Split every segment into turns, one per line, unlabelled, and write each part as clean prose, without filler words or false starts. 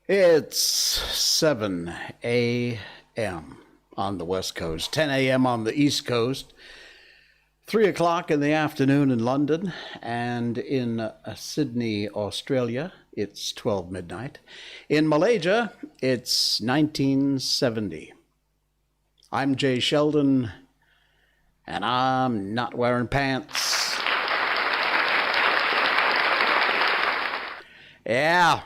It's 7 a.m. on the West Coast, 10 a.m. on the East Coast, 3 o'clock in the afternoon in London, and in Sydney, Australia, it's 12 midnight. In Malaysia, it's 1970. I'm Jay Sheldon, and I'm not wearing pants. Yeah.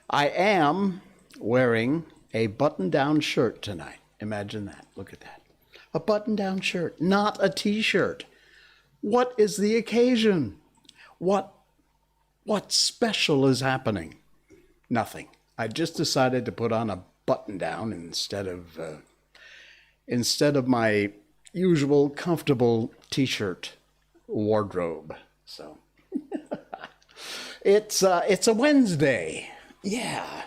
I am wearing a button-down shirt tonight. Imagine that. Look at that. A button-down shirt, not a t-shirt. What is the occasion? What special is happening? Nothing. I just decided to put on a button-down instead of my usual comfortable t-shirt wardrobe. So it's a Wednesday. Yeah,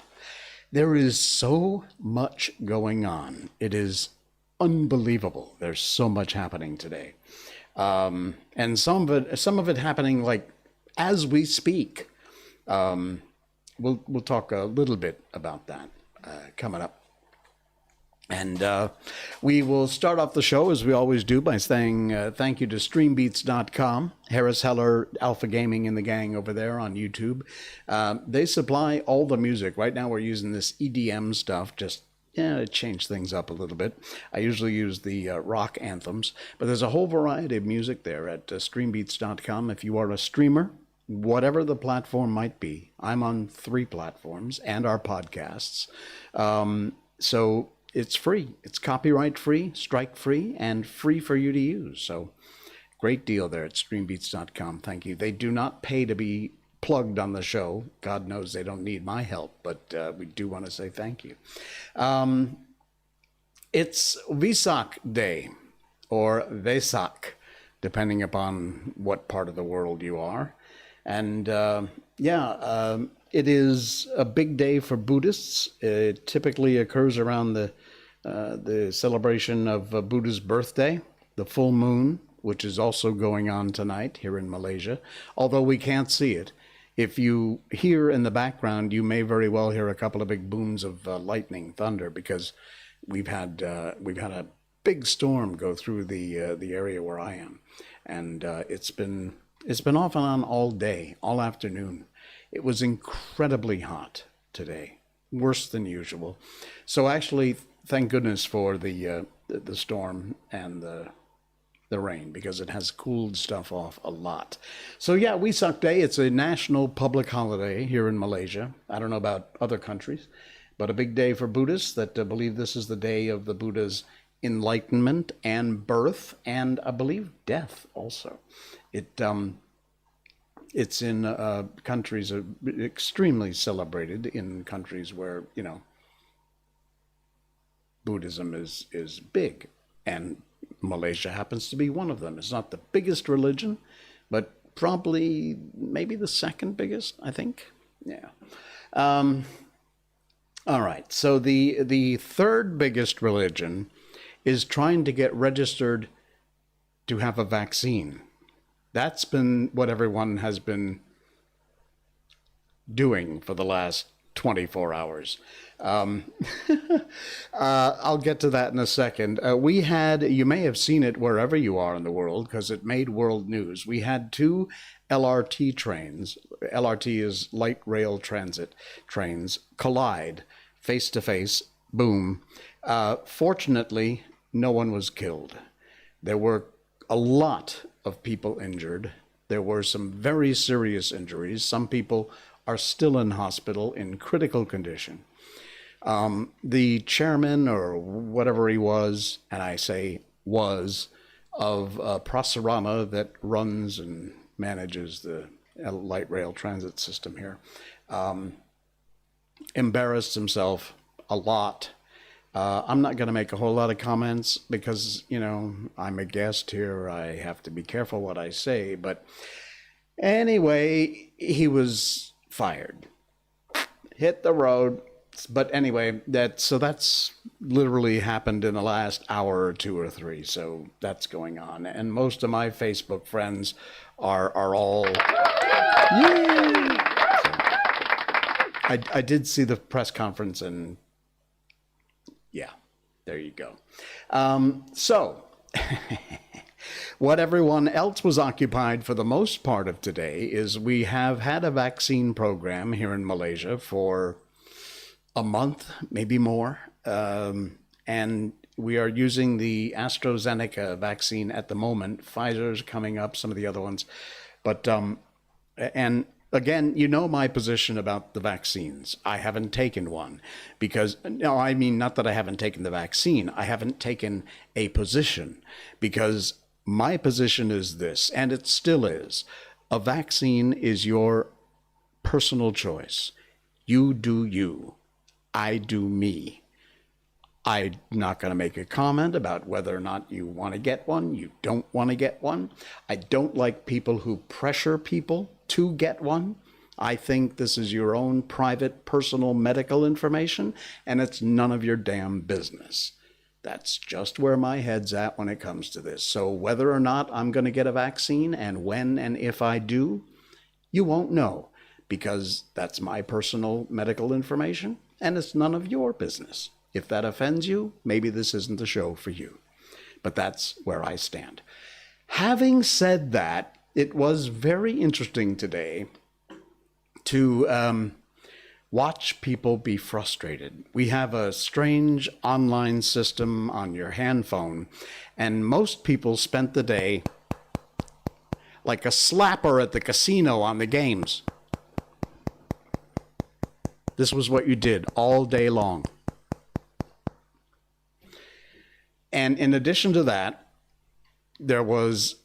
there is so much going on. It is unbelievable. There's so much happening today. And some of it happening like as we speak. We'll talk a little bit about that coming up. And we will start off the show, as we always do, by saying thank you to StreamBeats.com, Harris Heller, Alpha Gaming, and the gang over there on YouTube. They supply all the music. Right now we're using this EDM stuff, just to change things up a little bit. I usually use the rock anthems, but there's a whole variety of music there at StreamBeats.com. If you are a streamer, whatever the platform might be, I'm on 3 platforms and our podcasts. So it's free. It's copyright free, strike free, and free for you to use. So great deal there at StreamBeats.com. Thank you. They do not pay to be plugged on the show. God knows they don't need my help, but we do want to say thank you. It's Vesak Day, or Vesak, depending upon what part of the world you are. And it is a big day for Buddhists. It typically occurs around the celebration of Buddha's birthday, the full moon, which is also going on tonight here in Malaysia, although we can't see it. If you hear in the background, you may very well hear a couple of big booms of lightning, thunder, because we've had a big storm go through the area where I am, and it's been off and on all day, all afternoon. It was incredibly hot today, worse than usual. So actually, thank goodness for the storm and the rain, because it has cooled stuff off a lot. So yeah, Vesak Day. It's a national public holiday here in Malaysia. I don't know about other countries, but a big day for Buddhists that believe this is the day of the Buddha's enlightenment and birth, and I believe death also. It's in countries extremely celebrated in countries where, Buddhism is big, and Malaysia happens to be one of them. It's not the biggest religion, but probably maybe the second biggest, I think. Yeah. All right. So the third biggest religion is trying to get registered to have a vaccine. That's been what everyone has been doing for the last 24 hours. I'll get to that in a second. You may have seen it wherever you are in the world, because it made world news. We had 2 LRT trains. LRT is light rail transit trains, collide face to face, boom. Fortunately, no one was killed. There were a lot of people injured. There were some very serious injuries. Some people are still in hospital in critical condition. The chairman, or whatever he was, and I say was, of Prasarana that runs and manages the light rail transit system here, embarrassed himself a lot. I'm not going to make a whole lot of comments because, you know, I'm a guest here. I have to be careful what I say. But anyway, he was fired. Hit the road. But anyway, that's literally happened in the last hour or two or three. So that's going on. And most of my Facebook friends are all, yay! So I did see the press conference, and yeah, there you go. So what everyone else was occupied for the most part of today is we have had a vaccine program here in Malaysia for a month, maybe more. And we are using the AstraZeneca vaccine at the moment. Pfizer's coming up, some of the other ones. But, and again, you know my position about the vaccines. I haven't taken one because, no, I mean, not that I haven't taken the vaccine. I haven't taken a position because my position is this, and it still is. A vaccine is your personal choice. You do you. I do me. I'm not going to make a comment about whether or not you want to get one, you don't want to get one. I don't like people who pressure people to get one. I think this is your own private, personal medical information, and it's none of your damn business. That's just where my head's at when it comes to this. So whether or not I'm going to get a vaccine, and when and if I do, you won't know, because that's my personal medical information, and it's none of your business. If that offends you, maybe this isn't the show for you. But that's where I stand. Having said that, it was very interesting today to watch people be frustrated. We have a strange online system on your handphone, and most people spent the day like a slapper at the casino on the games. This was what you did all day long. And in addition to that, there was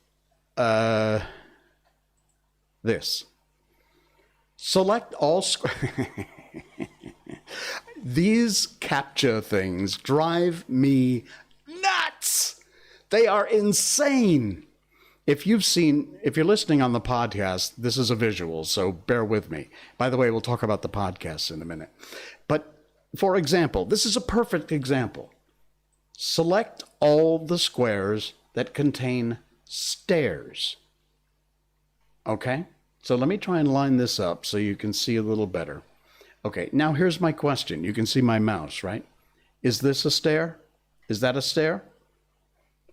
this. Select all These CAPTCHA things drive me nuts. They are insane. If you're listening on the podcast, this is a visual, so bear with me. By the way, we'll talk about the podcasts in a minute. But for example, this is a perfect example. Select all the squares that contain stairs. Okay? So let me try and line this up so you can see a little better. Okay, now here's my question. You can see my mouse, right? Is this a stair? Is that a stair?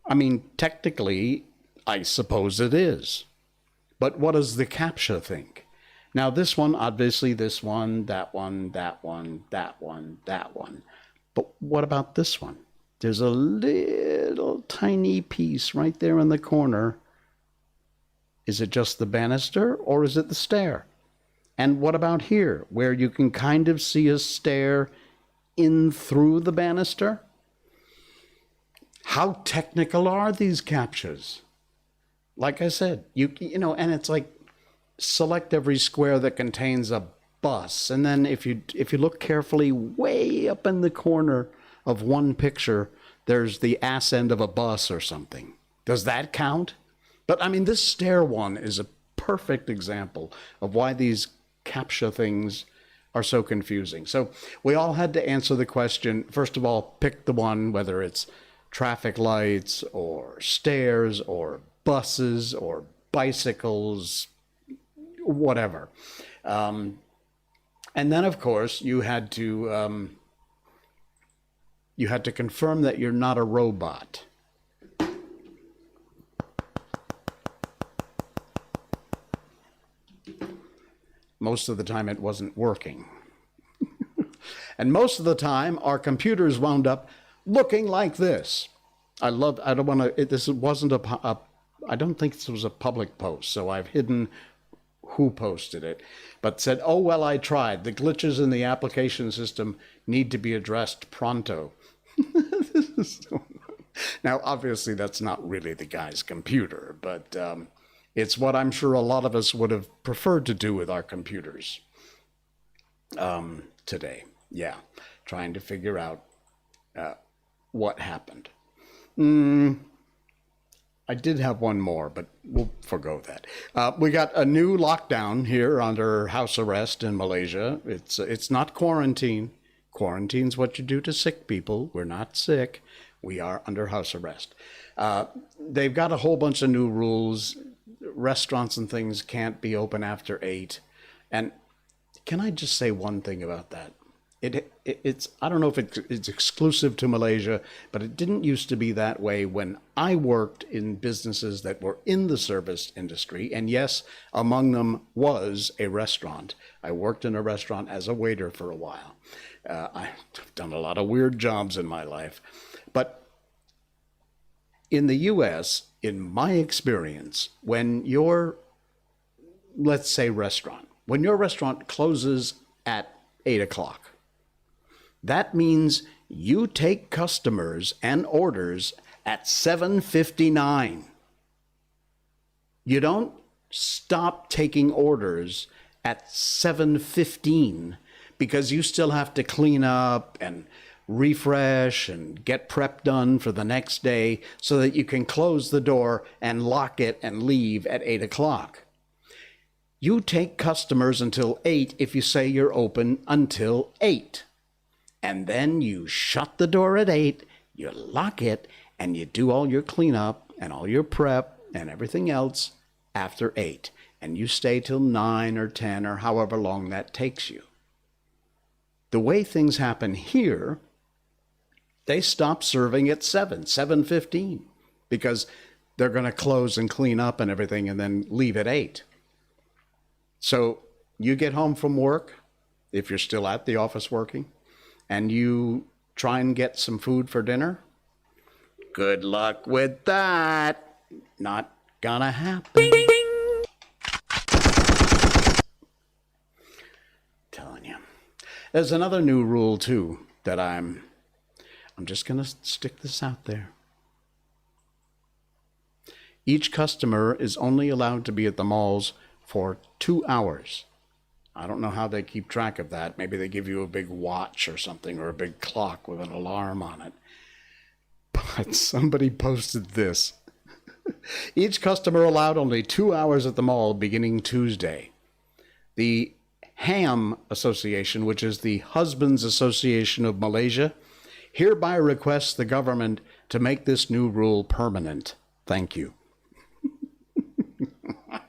I mean, technically, I suppose it is. But what does the CAPTCHA think? Now this one, obviously this one, that one, that one, that one, that one. But what about this one? There's a little tiny piece right there in the corner. Is it just the banister or is it the stair? And what about here, where you can kind of see a stair in through the banister? How technical are these CAPTCHAs? Like I said, you know, and it's like select every square that contains a bus. And then if you look carefully, way up in the corner of one picture, there's the ass end of a bus or something. Does that count? But I mean, this stair one is a perfect example of why these CAPTCHA things are so confusing. So we all had to answer the question, first of all, pick the one, whether it's traffic lights or stairs or buses or bicycles, whatever. And then, of course, you had to confirm that you're not a robot. Most of the time it wasn't working. And most of the time our computers wound up looking like this. This wasn't a I don't think this was a public post, so I've hidden who posted it, but said, "Oh, well, I tried. The glitches in the application system need to be addressed pronto." Now, obviously, that's not really the guy's computer, but it's what I'm sure a lot of us would have preferred to do with our computers today. Yeah, trying to figure out what happened. I did have one more, but we'll forgo that. We got a new lockdown here under house arrest in Malaysia. It's not quarantine. Quarantine's what you do to sick people. We're not sick. We are under house arrest. They've got a whole bunch of new rules. Restaurants and things can't be open after 8. And can I just say one thing about that? It's I don't know if it's exclusive to Malaysia, but it didn't used to be that way when I worked in businesses that were in the service industry. And yes, among them was a restaurant. I worked in a restaurant as a waiter for a while. I've done a lot of weird jobs in my life. But in the US, in my experience, when your, let's say, when your restaurant closes at 8 o'clock, that means you take customers and orders at 7:59. You don't stop taking orders at 7:15 because you still have to clean up and refresh and get prep done for the next day so that you can close the door and lock it and leave at 8 o'clock. You take customers until 8 if you say you're open until 8. And then you shut the door at 8, you lock it, and you do all your cleanup and all your prep and everything else after 8. And you stay till 9 or 10 or however long that takes you. The way things happen here, they stop serving at 7:15, because they're going to close and clean up and everything and then leave at 8. So you get home from work, if you're still at the office working, and you try and get some food for dinner, good luck with that. Not gonna happen. Telling you. There's another new rule too that I'm just gonna stick this out there. Each customer is only allowed to be at the malls for 2 hours. I don't know how they keep track of that. Maybe they give you a big watch or something, or a big clock with an alarm on it. But somebody posted this. Each customer allowed only 2 hours at the mall beginning Tuesday. The HAM Association, which is the Husbands Association of Malaysia, hereby requests the government to make this new rule permanent. Thank you.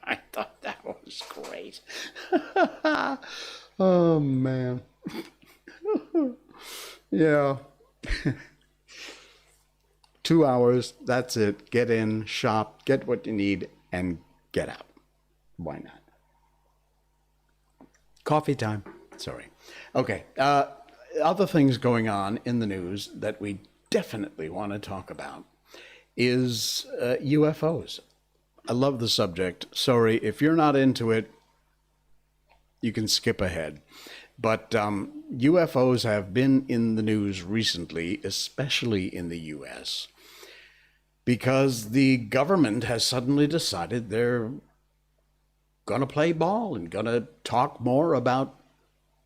I thought that was great. Oh, man. Yeah. 2 hours, that's it. Get in, shop, get what you need, and get out. Why not? Coffee time. Sorry. Okay. Other things going on in the news that we definitely want to talk about is UFOs. I love the subject. Sorry, if you're not into it, you can skip ahead. But UFOs have been in the news recently, especially in the US, because the government has suddenly decided they're going to play ball and going to talk more about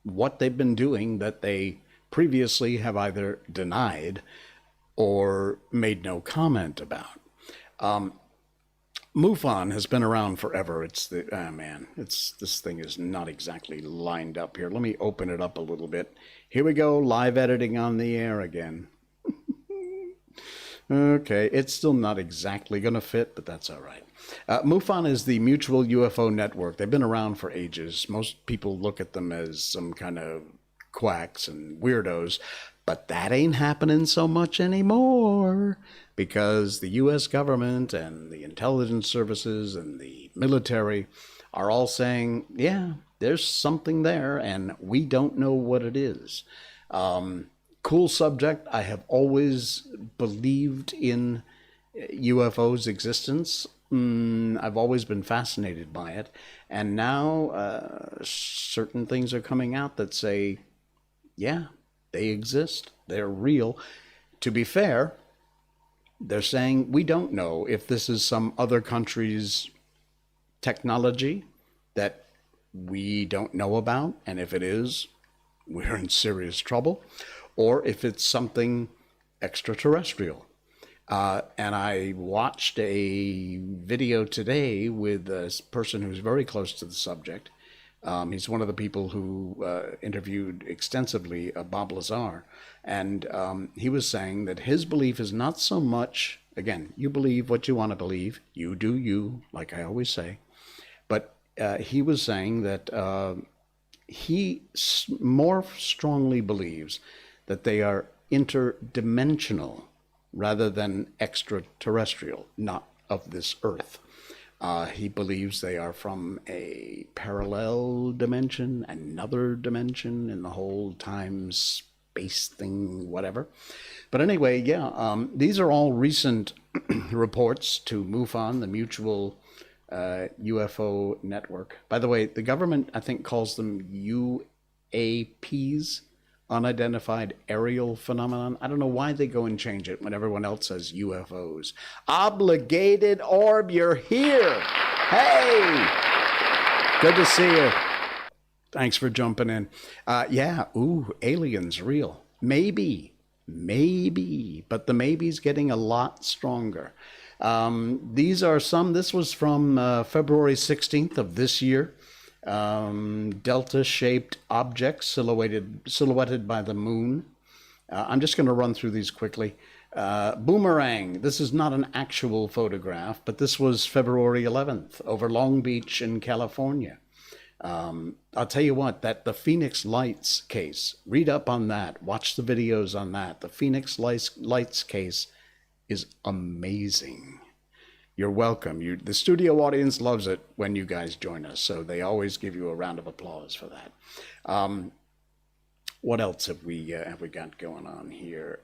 what they've been doing that they previously have either denied or made no comment about. MUFON has been around forever. It's the, this thing is not exactly lined up here. Let me open it up a little bit. Here we go, live editing on the air again. Okay, it's still not exactly going to fit, but that's all right. MUFON is the Mutual UFO Network. They've been around for ages. Most people look at them as some kind of quacks and weirdos, but that ain't happening so much anymore, because the U.S. government and the intelligence services and the military are all saying, yeah, there's something there, and we don't know what it is. Cool subject. I have always believed in UFOs' existence. I've always been fascinated by it. And now certain things are coming out that say, yeah, they exist. They're real. To be fair, they're saying we don't know if this is some other country's technology that we don't know about. And if it is, we're in serious trouble. Or if it's something extraterrestrial. And I watched a video today with a person who's very close to the subject. He's one of the people who interviewed extensively Bob Lazar. And he was saying that his belief is not so much, again, you believe what you want to believe. You do you, like I always say. But he was saying that he more strongly believes that they are interdimensional rather than extraterrestrial, not of this earth. He believes they are from a parallel dimension, another dimension in the whole time space thing, whatever. But anyway, yeah, these are all recent reports to MUFON, the Mutual UFO Network. By the way, the government, I think, calls them UAPs, unidentified aerial phenomenon. I don't know why they go and change it when everyone else says UFOs. Obligated Orb, you're here. Hey, good to see you. Thanks for jumping in. Yeah, aliens, real. Maybe, but the maybe's getting a lot stronger. These are some, this was from February 16th of this year. Delta-shaped objects silhouetted by the moon. I'm just going to run through these quickly. Boomerang. This is not an actual photograph, but this was February 11th over Long Beach in California. I'll tell you what, the Phoenix Lights case, read up on that, watch the videos on that. The Phoenix Lights case is amazing. You're welcome. The studio audience loves it when you guys join us, so they always give you a round of applause for that. What else have we got going on here?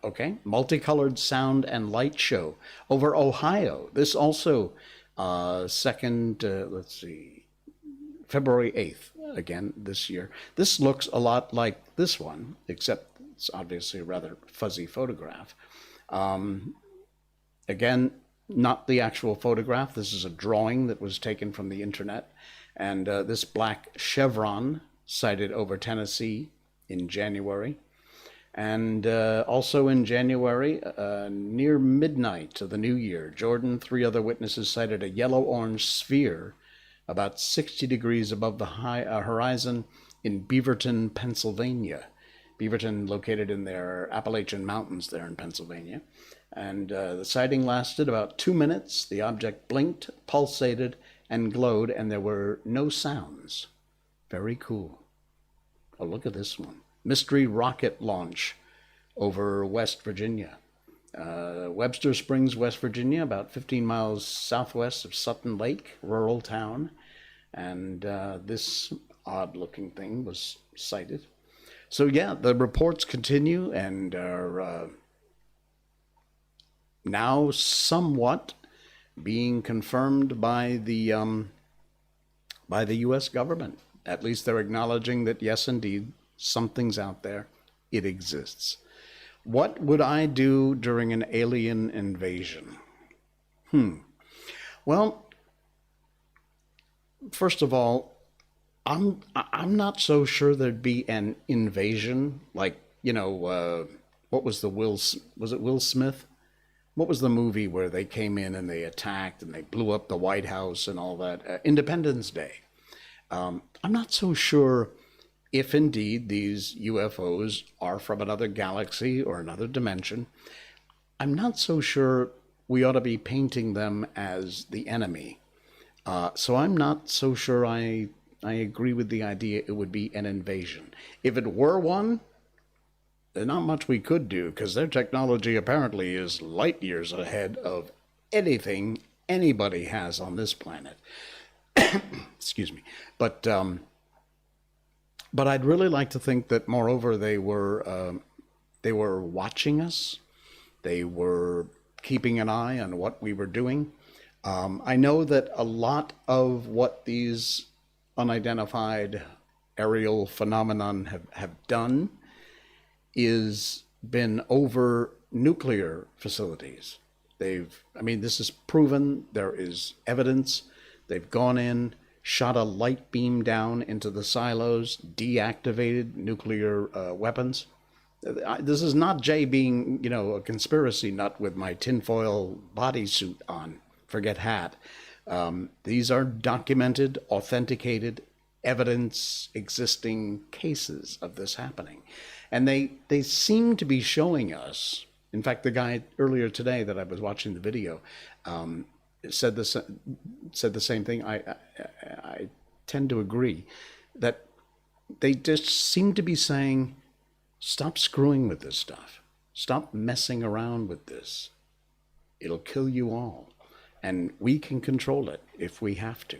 Okay, multicolored sound and light show over Ohio. This also second, let's see, February 8th, again, this year. This looks a lot like this one, except it's obviously a rather fuzzy photograph. Again, not the actual photograph. This is a drawing that was taken from the internet. And this black chevron sighted over Tennessee in January. And also in January, near midnight of the new year, Jordan, 3 other witnesses sighted a yellow-orange sphere about 60 degrees above the horizon in Beaverton, Pennsylvania. Beaverton located in their Appalachian Mountains there in Pennsylvania. And the sighting lasted about 2 minutes. The object blinked, pulsated, and glowed, and there were no sounds. Very cool. Oh, look at this one. Mystery rocket launch over West Virginia. Webster Springs, West Virginia, about 15 miles southwest of Sutton Lake, rural town. And this odd-looking thing was sighted. So, yeah, the reports continue and are now somewhat being confirmed by the U.S. government. At least they're acknowledging that, yes, indeed, something's out there. It exists. What would I do during an alien invasion? Well, first of all, I'm not so sure there'd be an invasion like, what was was it Will Smith? What was the movie where they came in and they attacked and they blew up the White House and all that? Independence Day. I'm not so sure if indeed these UFOs are from another galaxy or another dimension. I'm not so sure we ought to be painting them as the enemy. So I'm not so sure I agree with the idea it would be an invasion. If it were one, there's not much we could do because their technology apparently is light years ahead of anything anybody has on this planet. Excuse me. But I'd really like to think that, moreover, they were watching us. They were keeping an eye on what we were doing. I know that a lot of what these unidentified aerial phenomenon have done is been over nuclear facilities. This is proven. There is evidence. They've gone in, shot a light beam down into the silos, deactivated nuclear weapons. This is not Jay being, a conspiracy nut with my tinfoil bodysuit on. Forget hat. These are documented, authenticated, evidence existing cases of this happening. And they seem to be showing us, in fact, the guy earlier today that I was watching the video said the same thing. I tend to agree that they just seem to be saying, stop screwing with this stuff. Stop messing around with this. It'll kill you all. And we can control it if we have to.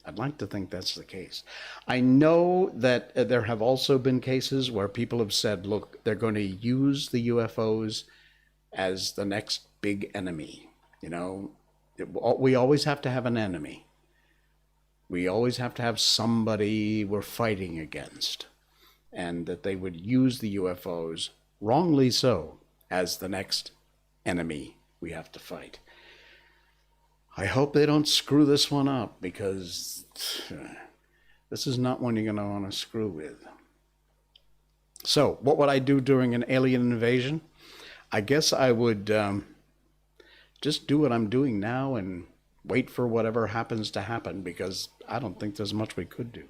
I'd like to think that's the case. I know that there have also been cases where people have said, look, they're going to use the UFOs as the next big enemy. We always have to have an enemy. We always have to have somebody we're fighting against. And that they would use the UFOs, wrongly so, as the next enemy we have to fight. I hope they don't screw this one up, because this is not one you're going to want to screw with. So, what would I do during an alien invasion? I guess I would just do what I'm doing now and wait for whatever happens to happen, because I don't think there's much we could do.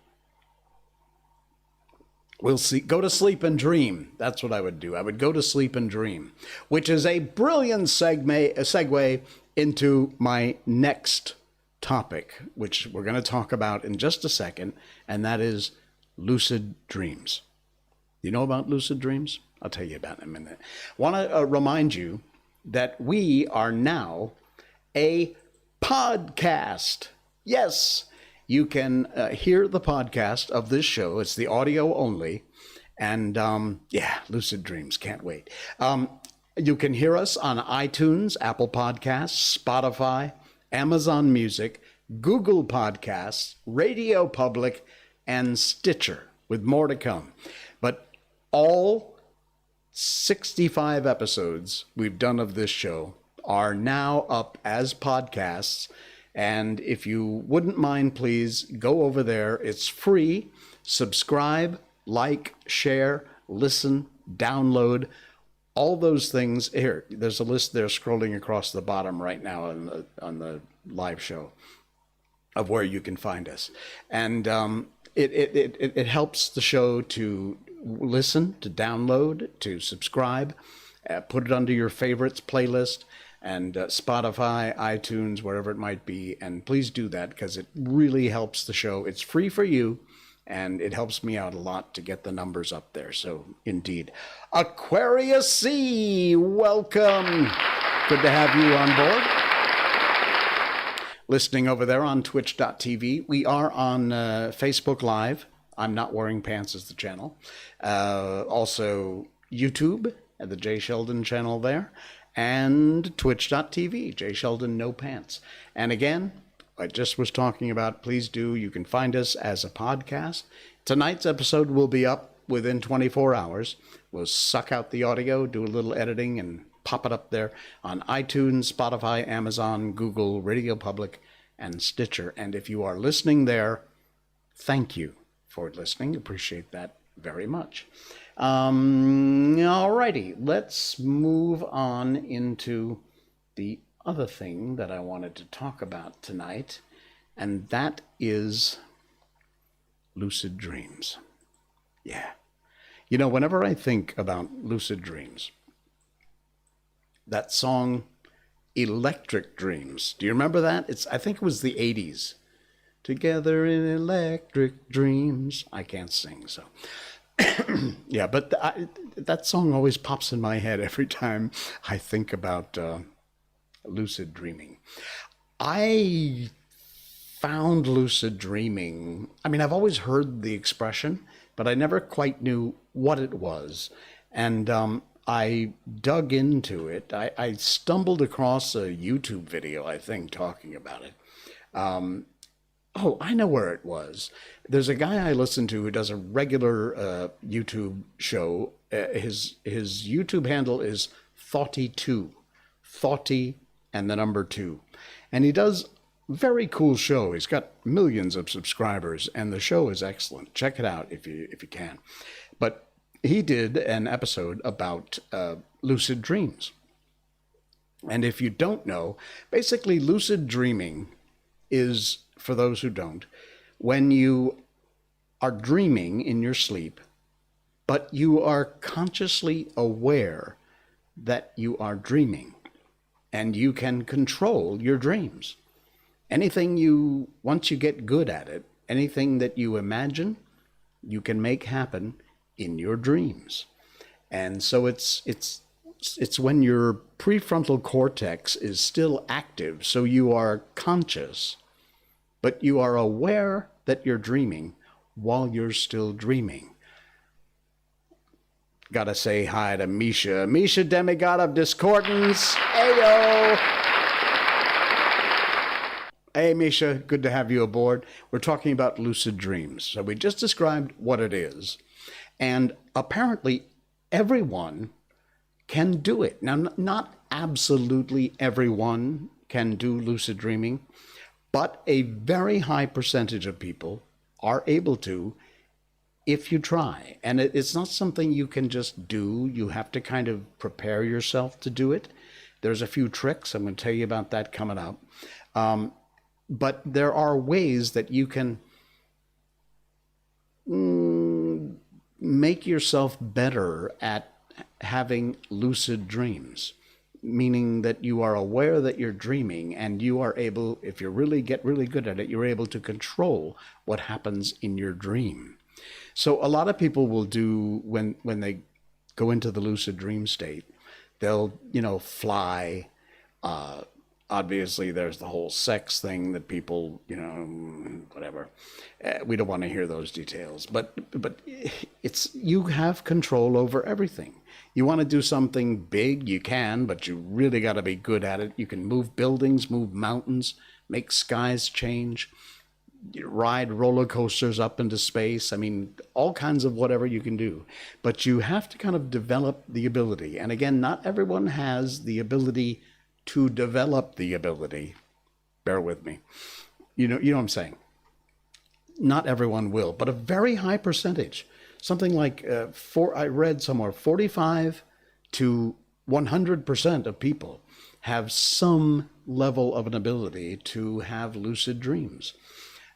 We'll see. Go to sleep and dream. That's what I would do. I would go to sleep and dream, which is a brilliant segue into my next topic, which we're going to talk about in just a second, and that is lucid dreams. You know about lucid dreams? I'll tell you about it in a minute. I want to remind you that we are now a podcast. Yes, you can hear the podcast of this show. It's the audio only. And lucid dreams. Can't wait. You can hear us on iTunes, Apple Podcasts, Spotify, Amazon Music, Google Podcasts, Radio Public, and Stitcher, with more to come. But all 65 episodes we've done of this show are now up as podcasts. And if you wouldn't mind, please go over there. It's free. Subscribe, like, share, listen, download, all those things. Here, there's a list there scrolling across the bottom right now on the live show of where you can find us. And it helps the show to listen, to download, to subscribe, put it under your favorites playlist, and Spotify, iTunes, wherever it might be. And please do that, because it really helps the show. It's free for you, and it helps me out a lot to get the numbers up there. So, indeed. Aquarius C, welcome. Good to have you on board. Listening over there on twitch.tv. We are on Facebook Live. I'm Not Wearing Pants is the channel. Also, YouTube, at the J. Sheldon channel there. And twitch.tv, J. Sheldon No Pants. And again, I just was talking about, please do, you can find us as a podcast. Tonight's episode will be up within 24 hours. We'll suck out the audio, do a little editing, and pop it up there on iTunes, Spotify, Amazon, Google, Radio Public, and Stitcher. And if you are listening there, thank you for listening. Appreciate that very much. Alrighty, let's move on into the other thing that I wanted to talk about tonight, and that is lucid dreams. Yeah. You know, whenever I think about lucid dreams, that song Electric Dreams, do you remember that? I think it was the 80s. Together in electric dreams. I can't sing, so. Yeah, but that song always pops in my head every time I think about lucid dreaming. I found lucid dreaming, I've always heard the expression, but I never quite knew what it was. And I dug into it. I stumbled across a YouTube video, I think, talking about it. Oh, I know where it was. There's a guy I listen to who does a regular YouTube show. His YouTube handle is Thoughty2, Thoughty and the number 2, and he does very cool show. He's got millions of subscribers, and the show is excellent. Check it out if you can. But he did an episode about lucid dreams, and if you don't know, basically lucid dreaming is, for those who don't, when you are dreaming in your sleep, but you are consciously aware that you are dreaming, and you can control your dreams. Once you get good at it, anything that you imagine, you can make happen in your dreams. And so it's when your prefrontal cortex is still active, so you are conscious, but you are aware that you're dreaming while you're still dreaming. Gotta say hi to Misha. Misha, demigod of discordance. Ayo! Hey, Misha, good to have you aboard. We're talking about lucid dreams. So we just described what it is. And apparently everyone can do it. Now, not absolutely everyone can do lucid dreaming, but a very high percentage of people are able to if you try. And it's not something you can just do. You have to kind of prepare yourself to do it. There's a few tricks. I'm going to tell you about that coming up. But there are ways that you can make yourself better at having lucid dreams, meaning that you are aware that you're dreaming, and you are able, if you really get really good at it, you're able to control what happens in your dream. So a lot of people will do, when they go into the lucid dream state, they'll, fly. Obviously, there's the whole sex thing that people, whatever. We don't want to hear those details. But you have control over everything. You want to do something big, you can, but you really got to be good at it. You can move buildings, move mountains, make skies change, ride roller coasters up into space. I mean, all kinds of whatever you can do. But you have to kind of develop the ability. And again, not everyone has the ability to develop the ability. Bear with me. You know what I'm saying? Not everyone will, but a very high percentage. Something like, I read somewhere, 45 to 100% of people have some level of an ability to have lucid dreams.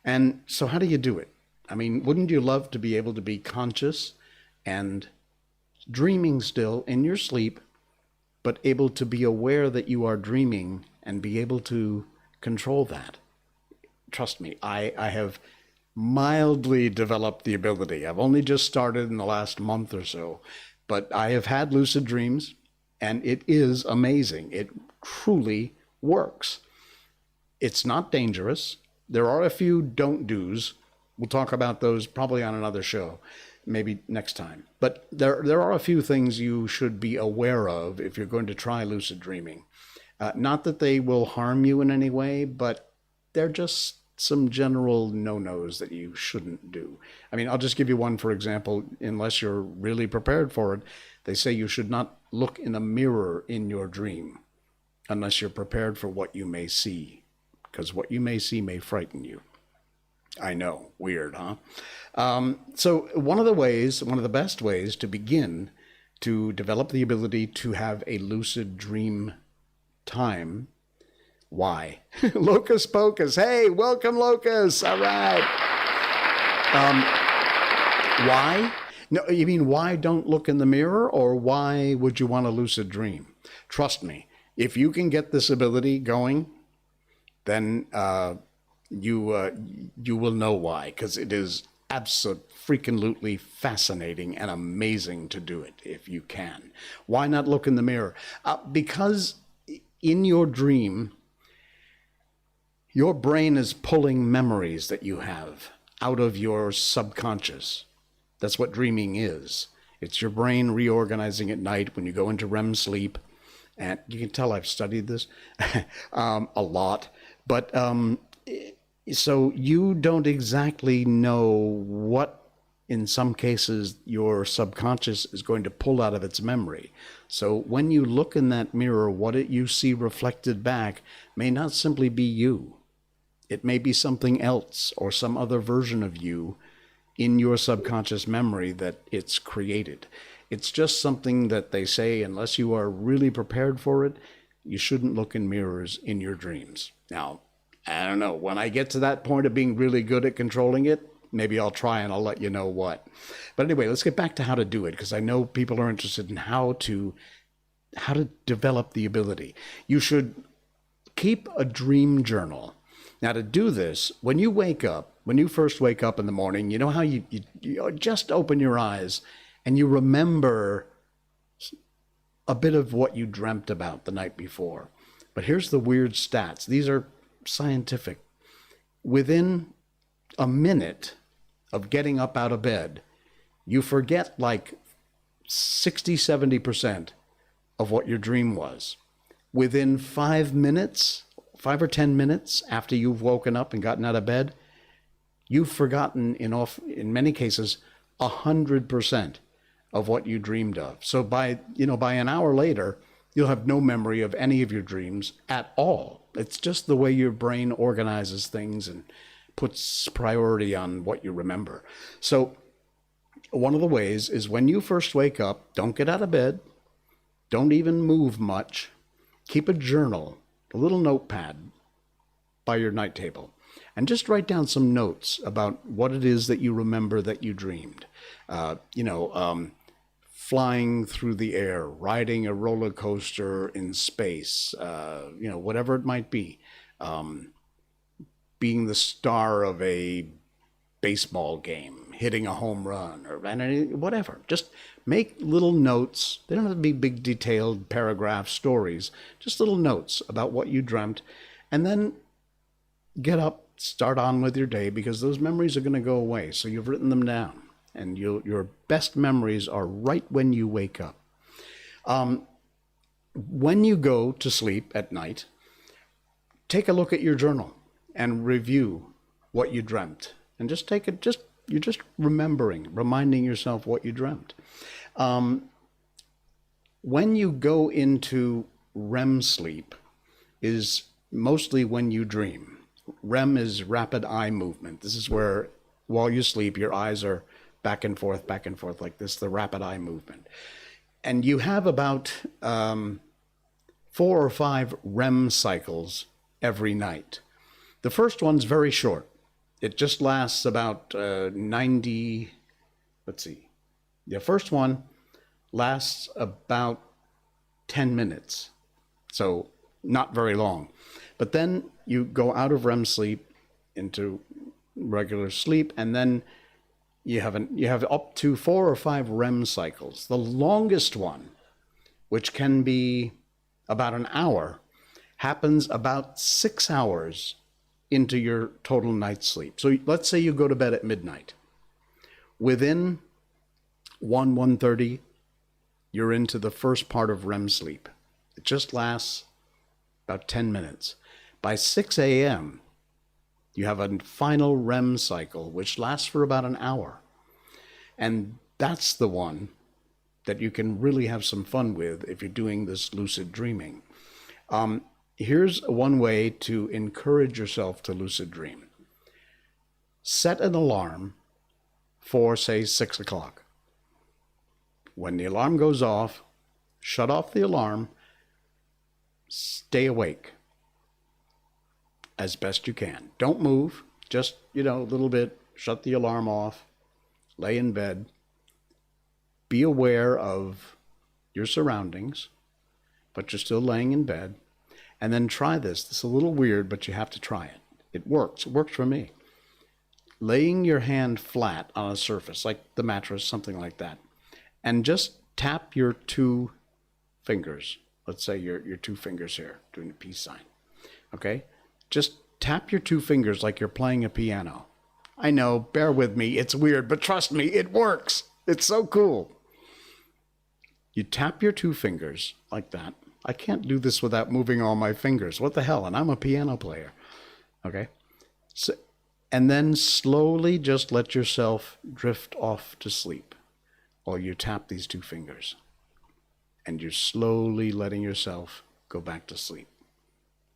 And so how do you do it? I mean, wouldn't you love to be able to be conscious and dreaming still in your sleep, but able to be aware that you are dreaming and be able to control that? Trust me, I have mildly developed the ability. I've only just started in the last month or so, but I have had lucid dreams, and it is amazing. It truly works. It's not dangerous. There are a few don't do's. We'll talk about those probably on another show, maybe next time. But there are a few things you should be aware of if you're going to try lucid dreaming. Not that they will harm you in any way, but they're just some general no-nos that you shouldn't do. I mean, I'll just give you one, for example. Unless you're really prepared for it, they say you should not look in a mirror in your dream unless you're prepared for what you may see, because what you may see may frighten you. I know, weird, huh? So one of the best ways to begin to develop the ability to have a lucid dream time. Why? Locus Pocus. Hey, welcome, Locus. All right. Why? No, you mean why don't look in the mirror, or why would you want a lucid dream? Trust me, if you can get this ability going, then you will know why, because it is absolutely fascinating and amazing to do it if you can. Why not look in the mirror? Because in your dream, your brain is pulling memories that you have out of your subconscious. That's what dreaming is. It's your brain reorganizing at night when you go into REM sleep. And you can tell I've studied this a lot. But so you don't exactly know what, in some cases, your subconscious is going to pull out of its memory. So when you look in that mirror, what you see reflected back may not simply be you. It may be something else or some other version of you in your subconscious memory that it's created. It's just something that they say, unless you are really prepared for it, you shouldn't look in mirrors in your dreams. Now, I don't know, when I get to that point of being really good at controlling it, maybe I'll try and I'll let you know what. But anyway, let's get back to how to do it, because I know people are interested in how to develop the ability. You should keep a dream journal. Now, to do this, when you wake up, when you first wake up in the morning, you know how you just open your eyes and you remember a bit of what you dreamt about the night before. But here's the weird stats. These are scientific. Within a minute of getting up out of bed, you forget like 60-70% of what your dream was. Within 5 minutes, 5 or 10 minutes after you've woken up and gotten out of bed, you've forgotten, in many cases, 100% of what you dreamed of. So by an hour later, you'll have no memory of any of your dreams at all. It's just the way your brain organizes things and puts priority on what you remember. So one of the ways is when you first wake up, don't get out of bed, don't even move much, keep a journal, a little notepad by your night table, and just write down some notes about what it is that you remember that you dreamed. Flying through the air, riding a roller coaster in space, whatever it might be. Being the star of a baseball game, hitting a home run, or whatever. Just make little notes. They don't have to be big, detailed paragraph stories. Just little notes about what you dreamt. And then get up, start on with your day, because those memories are going to go away. So you've written them down. And your best memories are right when you wake up. When you go to sleep at night, take a look at your journal and review what you dreamt. And you're just reminding yourself what you dreamt. When you go into REM sleep is mostly when you dream. REM is rapid eye movement. This is where, while you sleep, your eyes are back and forth like this, the rapid eye movement. And you have about 4 or 5 REM cycles every night. The first one's very short. It just lasts about 90, let's see. The first one lasts about 10 minutes. So not very long. But then you go out of REM sleep into regular sleep, and then you have up to 4 or 5 REM cycles. The longest one, which can be about an hour, happens about 6 hours into your total night's sleep. So let's say you go to bed at midnight. Within 1:30, you're into the first part of REM sleep. It just lasts about 10 minutes. By 6 a.m., you have a final REM cycle, which lasts for about an hour. And that's the one that you can really have some fun with if you're doing this lucid dreaming. Here's one way to encourage yourself to lucid dream. Set an alarm for, say, 6 o'clock. When the alarm goes off, shut off the alarm, stay awake as best you can. Don't move, just, a little bit, shut the alarm off, lay in bed, be aware of your surroundings, but you're still laying in bed, and then try this. This is a little weird, but you have to try it. It works. It works for me. Laying your hand flat on a surface, like the mattress, something like that, and just tap your 2 fingers. Let's say your 2 fingers here, doing the peace sign. Okay? Just tap your 2 fingers like you're playing a piano. I know, bear with me, it's weird, but trust me, it works. It's so cool. You tap your two fingers like that. I can't do this without moving all my fingers. What the hell? And I'm a piano player. Okay? So, and then slowly just let yourself drift off to sleep while you tap these two fingers. And you're slowly letting yourself go back to sleep.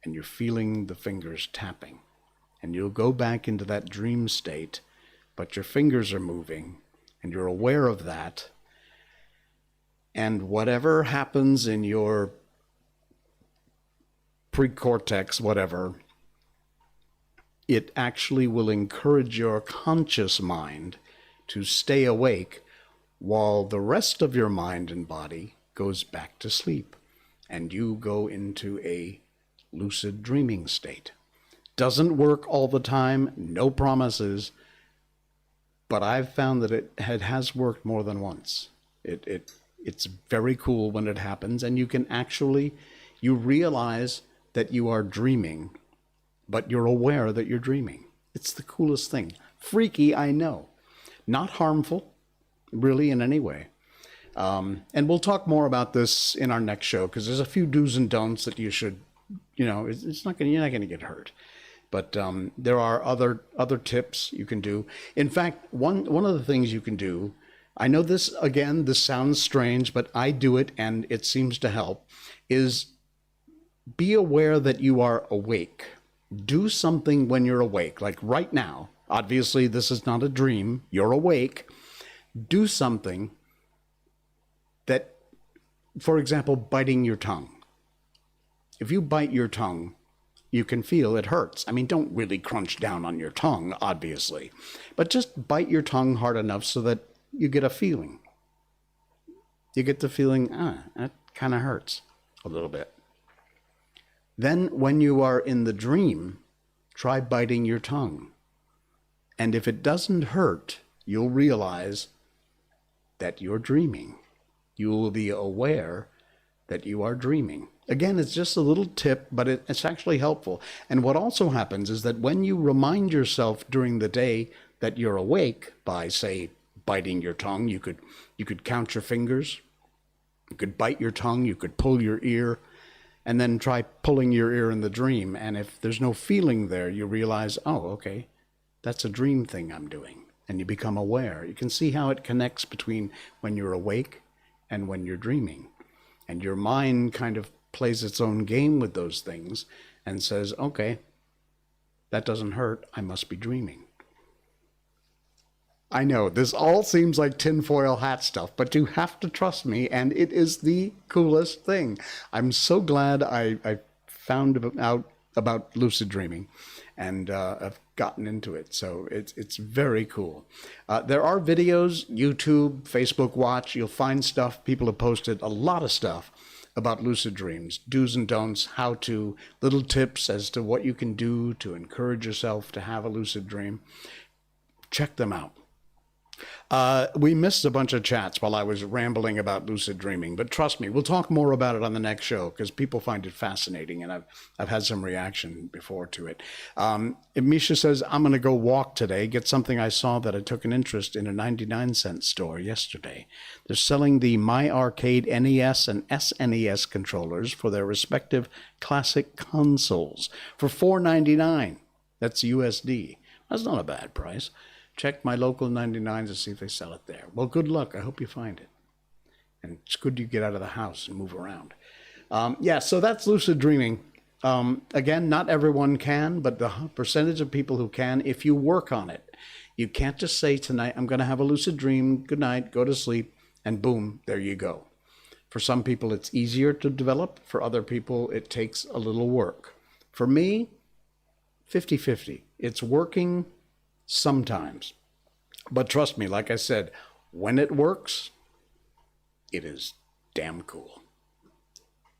And you're feeling the fingers tapping. And you'll go back into that dream state, but your fingers are moving, and you're aware of that. And whatever happens in your precortex, whatever, it actually will encourage your conscious mind to stay awake while the rest of your mind and body goes back to sleep. And you go into a lucid dreaming state. Doesn't work all the time, no promises, but I've found that it has worked more than once. It's very cool when it happens, and you can actually, you realize that you are dreaming, but you're aware that you're dreaming. It's the coolest thing. Freaky, I know. Not harmful, really, in any way. And we'll talk more about this in our next show, because there's a few do's and don'ts that you should, you're not going to get hurt. But there are other tips you can do. In fact, one of the things you can do, I know this, again, this sounds strange, but I do it and it seems to help, is be aware that you are awake. Do something when you're awake, like right now. Obviously, this is not a dream. You're awake. Do something that, for example, biting your tongue. If you bite your tongue, you can feel it hurts. I mean, don't really crunch down on your tongue, obviously, but just bite your tongue hard enough so that you get a feeling. You get the feeling, that kind of hurts a little bit. Then when you are in the dream, try biting your tongue. And if it doesn't hurt, you'll realize that you're dreaming. You will be aware that you are dreaming. Again, it's just a little tip, but it's actually helpful. And what also happens is that when you remind yourself during the day that you're awake by, say, biting your tongue, you could count your fingers, you could bite your tongue, you could pull your ear, and then try pulling your ear in the dream. And if there's no feeling there, you realize, oh, okay, that's a dream thing I'm doing. And you become aware. You can see how it connects between when you're awake and when you're dreaming. And your mind kind of plays its own game with those things and says, okay, that doesn't hurt, I must be dreaming. I know, this all seems like tinfoil hat stuff, but you have to trust me, and it is the coolest thing. I'm so glad I found out about lucid dreaming, and I've gotten into it, so it's very cool. There are videos, YouTube, Facebook Watch, you'll find stuff. People have posted a lot of stuff about lucid dreams, do's and don'ts, how to, little tips as to what you can do to encourage yourself to have a lucid dream. Check them out. We missed a bunch of chats while I was rambling about lucid dreaming, but trust me, we'll talk more about it on the next show because people find it fascinating, and I've had some reaction before to it. Misha says, I'm going to go walk today, get something I saw that I took an interest in a 99-cent store yesterday. They're selling the My Arcade NES and SNES controllers for their respective classic consoles for $4.99. That's USD. That's not a bad price. Check my local 99 to see if they sell it there. Well, good luck. I hope you find it. And it's good you get out of the house and move around. Yeah, so that's lucid dreaming. Again, not everyone can, but the percentage of people who can, if you work on it. You can't just say tonight, I'm going to have a lucid dream, good night, go to sleep, and boom, there you go. For some people, it's easier to develop. For other people, it takes a little work. For me, 50-50. It's working sometimes. But trust me, like I said, when it works, it is damn cool.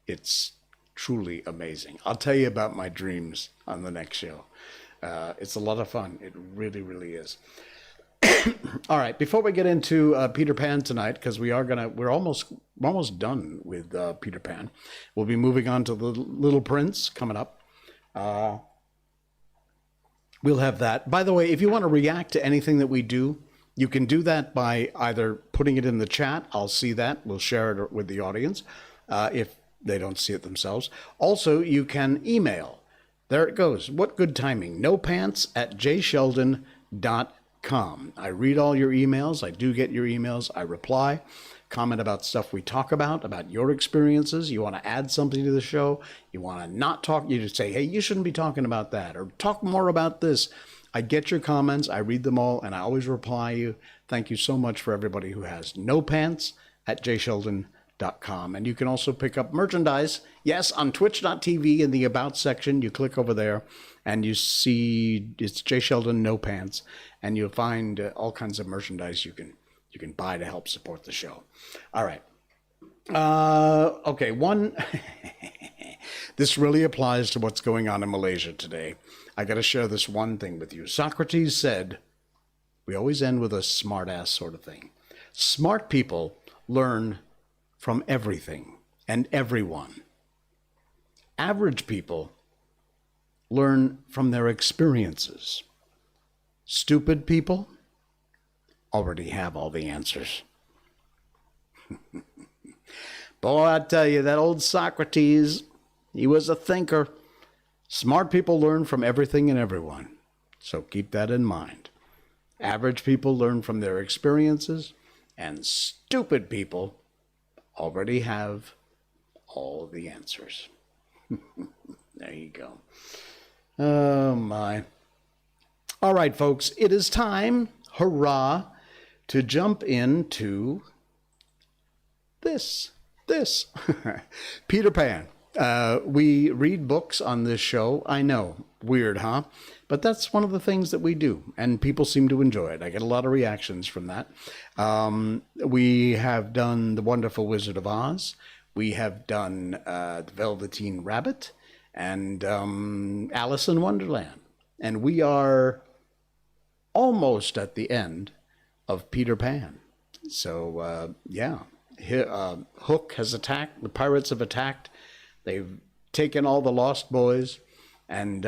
It's truly amazing. I'll tell you about my dreams on the next show. It's a lot of fun. It really, really is. All right, before we get into Peter Pan tonight, because we're almost done with Peter Pan. We'll be moving on to the Little Prince coming up. We'll have that. By the way, if you want to react to anything that we do, You can do that by either putting it in the chat. I'll see that. We'll share it with the audience if they don't see it themselves. Also, you can email. There it goes. What good timing. nopants@jsheldon.com. I read all your emails. I do get your emails. I reply. Comment about stuff we talk about your experiences. You want to add something to the show. You want to not talk. You just say, hey, you shouldn't be talking about that, or talk more about this. I get your comments. I read them all, and I always reply you. Thank you so much for everybody who has nopants@jsheldon.com. And you can also pick up merchandise. Yes, on twitch.tv in the About section, you click over there and you see it's J. Sheldon No Pants, and you'll find all kinds of merchandise you can buy to help support the show. All right. Okay, this really applies to what's going on in Malaysia today. I got to share this one thing with you. Socrates said, we always end with a smart-ass sort of thing. Smart people learn from everything and everyone. Average people learn from their experiences. Stupid people already have all the answers. Boy, I tell you, that old Socrates, he was a thinker. Smart people learn from everything and everyone. So keep that in mind. Average people learn from their experiences, and stupid people already have all the answers. There you go. Oh, my. All right, folks, it is time, hurrah, to jump into this. Peter Pan. We read books on this show. I know, weird, huh? But that's one of the things that we do, and people seem to enjoy it. I get a lot of reactions from that. We have done The Wonderful Wizard of Oz. We have done The Velveteen Rabbit and Alice in Wonderland. And we are almost at the end of Peter Pan. So, yeah. Hook has attacked. The pirates have attacked. They've taken all the lost boys. And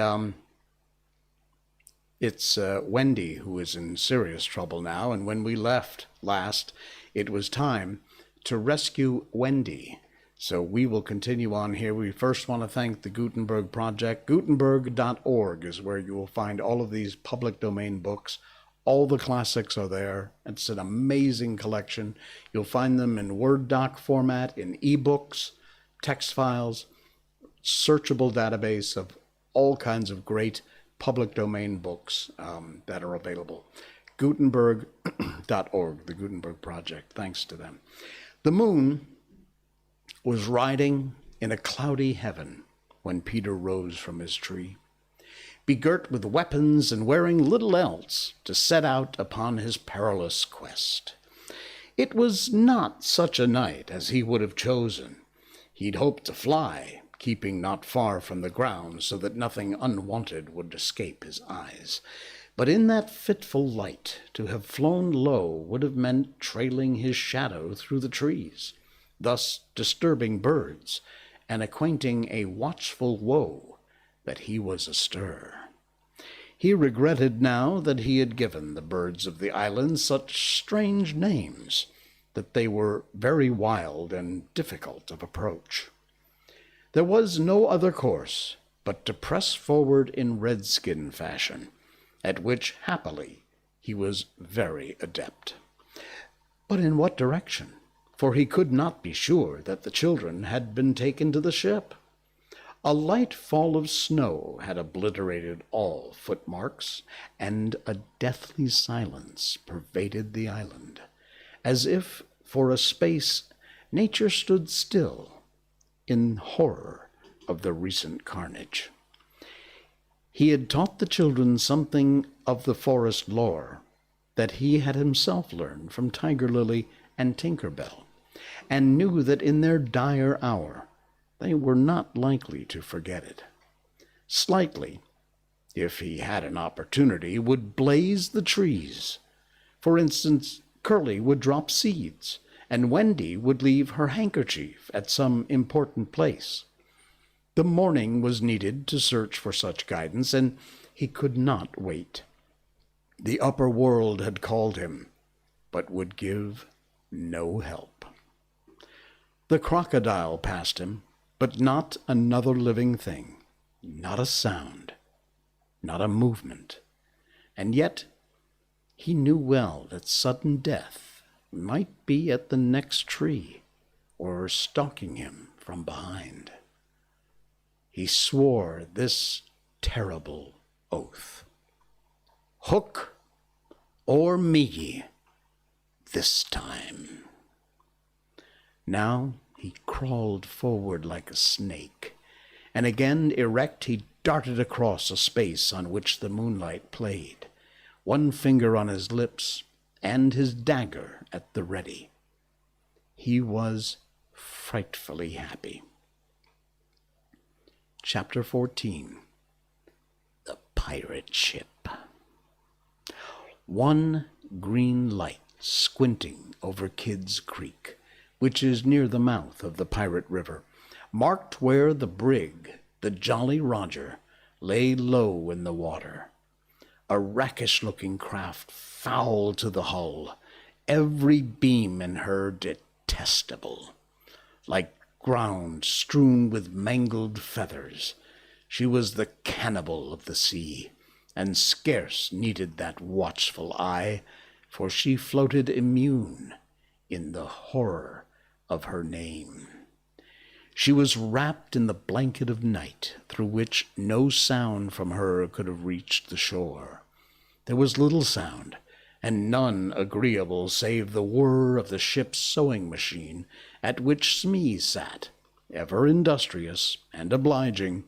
it's Wendy who is in serious trouble now. And when we left last, it was time to rescue Wendy. So we will continue on here. We first want to thank the Gutenberg Project. Gutenberg.org is where you will find all of these public domain books. All the classics are there. It's an amazing collection. You'll find them in Word doc format, in ebooks, text files, searchable database of all kinds of great public domain books that are available. Gutenberg.org, the Gutenberg Project. Thanks to them. The moon was riding in a cloudy heaven when Peter rose from his tree, begirt with weapons and wearing little else to set out upon his perilous quest. It was not such a night as he would have chosen. He'd hoped to fly, keeping not far from the ground so that nothing unwanted would escape his eyes. But in that fitful light, to have flown low would have meant trailing his shadow through the trees, thus disturbing birds and acquainting a watchful woe that he was astir. He regretted now that he had given the birds of the island such strange names, that they were very wild and difficult of approach. There was no other course but to press forward in redskin fashion, at which, happily, he was very adept. But in what direction? For he could not be sure that the children had been taken to the ship. A light fall of snow had obliterated all footmarks, and a deathly silence pervaded the island, as if, for a space, nature stood still in horror of the recent carnage. He had taught the children something of the forest lore that he had himself learned from Tiger Lily and Tinker Bell, and knew that in their dire hour they were not likely to forget it. Slightly, if he had an opportunity, would blaze the trees. For instance, Curly would drop seeds, and Wendy would leave her handkerchief at some important place. The morning was needed to search for such guidance, and he could not wait. The upper world had called him, but would give no help. The crocodile passed him, but not another living thing, not a sound, not a movement. And yet he knew well that sudden death might be at the next tree or stalking him from behind. He swore this terrible oath: "Hook or me this time." Now he crawled forward like a snake, and again erect he darted across a space on which the moonlight played, one finger on his lips and his dagger at the ready. He was frightfully happy. Chapter 14. The Pirate Ship. One green light squinting over Kidd's Creek, which is near the mouth of the Pirate River, marked where the brig, the Jolly Roger, lay low in the water. A rakish-looking craft, foul to the hull, every beam in her detestable. Like ground strewn with mangled feathers, she was the cannibal of the sea, and scarce needed that watchful eye, for she floated immune in the horror of her name. She was wrapped in the blanket of night, through which no sound from her could have reached the shore. There was little sound, and none agreeable save the whir of the ship's sewing machine, at which Smee sat, ever industrious and obliging,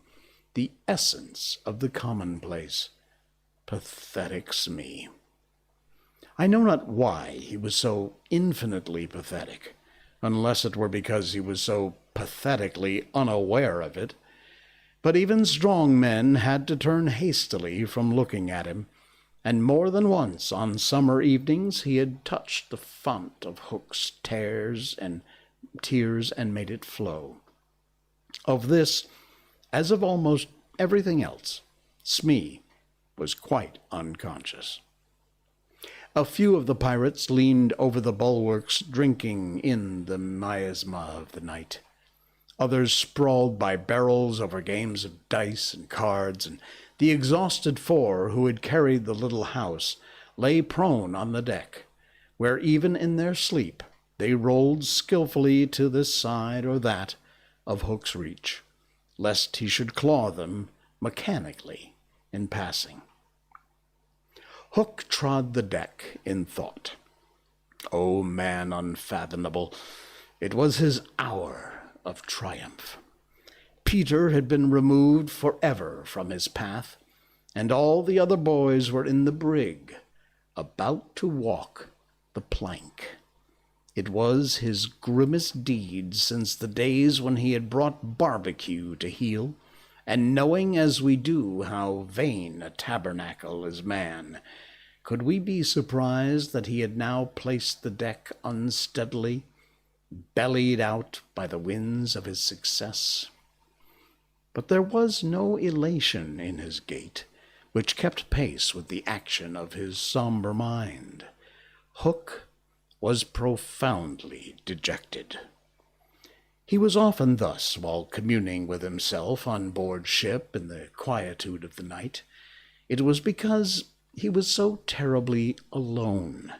the essence of the commonplace. Pathetic Smee. I know not why he was so infinitely pathetic, unless it were because he was so pathetically unaware of it. But even strong men had to turn hastily from looking at him, and more than once on summer evenings he had touched the font of Hook's tears and made it flow. Of this, as of almost everything else, Smee was quite unconscious. A few of the pirates leaned over the bulwarks, drinking in the miasma of the night. Others sprawled by barrels over games of dice and cards, and the exhausted four who had carried the little house lay prone on the deck, where even in their sleep they rolled skillfully to this side or that of Hook's reach, lest he should claw them mechanically in passing. Hook trod the deck in thought. O man unfathomable, it was his hour of triumph. Peter had been removed forever from his path, and all the other boys were in the brig, about to walk the plank. It was his grimmest deed since the days when he had brought barbecue to heel, and knowing as we do how vain a tabernacle is man, could we be surprised that he had now placed the deck unsteadily, bellied out by the winds of his success? But there was no elation in his gait, which kept pace with the action of his somber mind. Hook was profoundly dejected. He was often thus while communing with himself on board ship in the quietude of the night. It was because he was so terribly alone.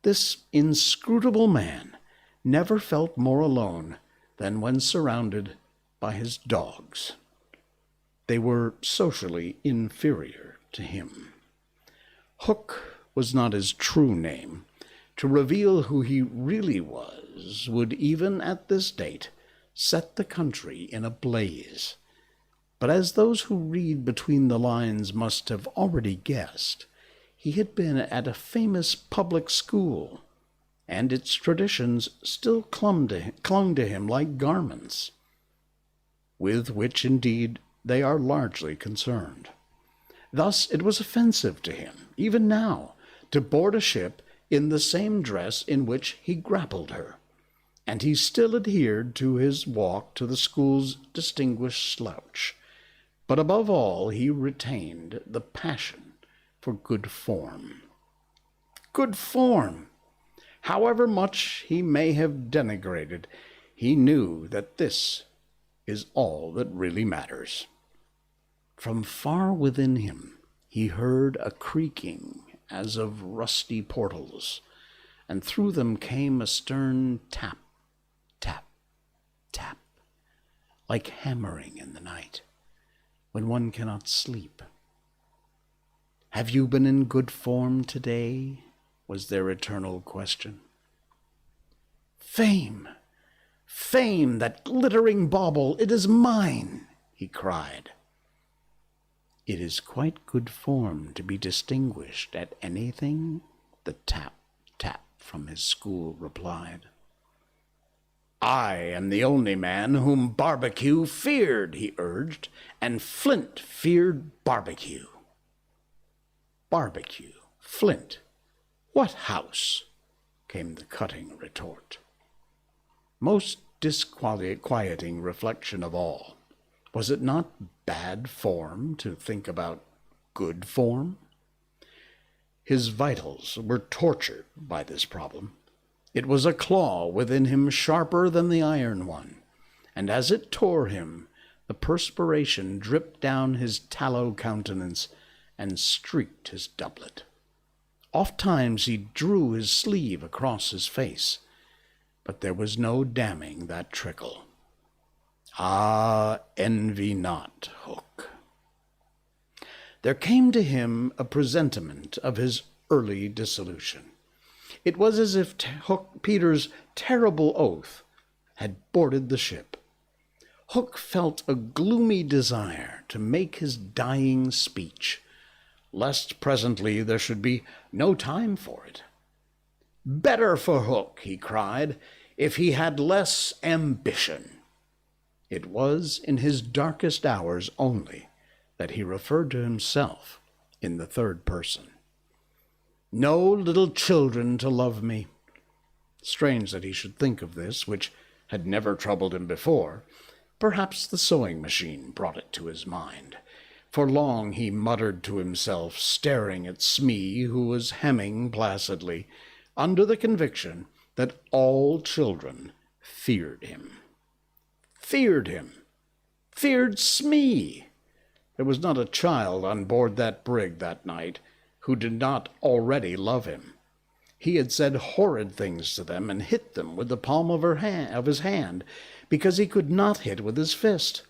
This inscrutable man never felt more alone than when surrounded by his dogs. They were socially inferior to him. Hook was not his true name. To reveal who he really was would, even at this date, set the country in a blaze. But as those who read between the lines must have already guessed, he had been at a famous public school, and its traditions still clung to him like garments, with which indeed they are largely concerned. Thus it was offensive to him, even now, to board a ship in the same dress in which he grappled her, and he still adhered to his walk to the school's distinguished slouch. But above all he retained the passion for good form. Good form! However much he may have denigrated, he knew that this is all that really matters. From far within him, he heard a creaking as of rusty portals, and through them came a stern tap, tap, tap, like hammering in the night, when one cannot sleep. "Have you been in good form today?" was their eternal question. "Fame! Fame, that glittering bauble, it is mine!" he cried. "It is quite good form to be distinguished at anything," the tap, tap from his school replied. "I am the only man whom barbecue feared," he urged, "and Flint feared barbecue." "Barbecue? Flint? What house?" came the cutting retort. Most disquieting reflection of all, was it not bad form to think about good form? His vitals were tortured by this problem. It was a claw within him sharper than the iron one, and as it tore him, the perspiration dripped down his tallow countenance and streaked his doublet. Ofttimes he drew his sleeve across his face, but there was no damming that trickle. Ah, envy not, Hook. There came to him a presentiment of his early dissolution. It was as if Hook Peter's terrible oath had boarded the ship. Hook felt a gloomy desire to make his dying speech, lest presently there should be no time for it. Better for Hook, he cried, if he had less ambition. It was in his darkest hours only that he referred to himself in the third person. No little children to love me. Strange that he should think of this, which had never troubled him before. Perhaps the sewing machine brought it to his mind. For long he muttered to himself, staring at Smee, who was hemming placidly, under the conviction that all children feared him. Feared him. Feared Smee. There was not a child on board that brig that night who did not already love him. He had said horrid things to them and hit them with the palm of his hand because he could not hit with his fist.